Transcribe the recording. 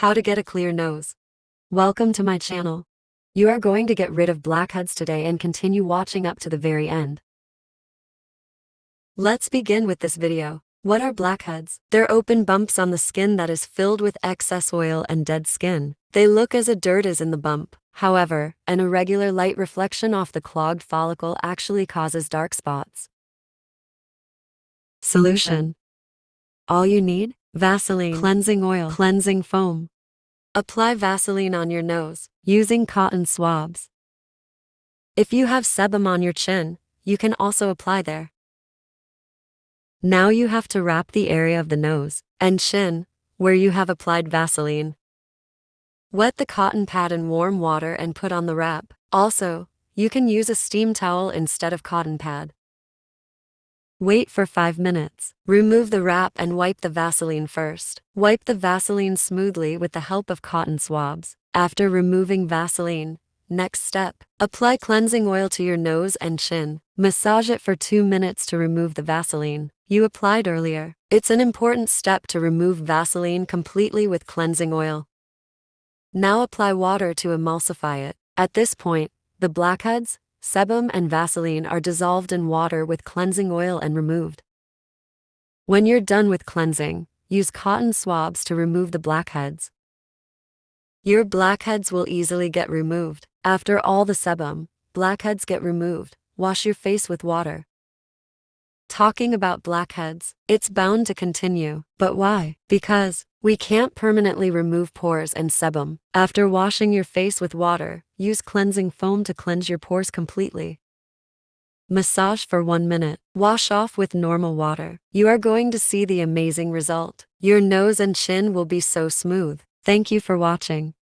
How to get a clear nose. Welcome to my channel. You are going to get rid of blackheads today and continue watching up to the very end. Let's begin with this video. What are blackheads? They're open bumps on the skin that is filled with excess oil and dead skin. They look as a dirt is in the bump. However, an irregular light reflection off the clogged follicle actually causes dark spots. Solution. All you need? Vaseline, cleansing oil, cleansing foam. Apply Vaseline on your nose, using cotton swabs. If you have sebum on your chin, you can also apply there. Now you have to wrap the area of the nose and chin, where you have applied Vaseline. Wet the cotton pad in warm water and put on the wrap. Also, you can use a steam towel instead of cotton pad. Wait for 5 minutes. Remove the wrap and wipe the Vaseline first. Wipe the Vaseline smoothly with the help of cotton swabs. After removing Vaseline, next step, apply cleansing oil to your nose and chin. Massage it for 2 minutes to remove the Vaseline you applied earlier. It's an important step to remove Vaseline completely with cleansing oil. Now apply water to emulsify it. At this point, the blackheads, sebum and Vaseline are dissolved in water with cleansing oil and removed. When you're done with cleansing, use cotton swabs to remove the blackheads. Your blackheads will easily get removed. After all the sebum, blackheads get removed, wash your face with water. Talking about blackheads, it's bound to continue. But why? Because we can't permanently remove pores and sebum. After washing your face with water, use cleansing foam to cleanse your pores completely. Massage for 1 minute. Wash off with normal water. You are going to see the amazing result. Your nose and chin will be so smooth. Thank you for watching.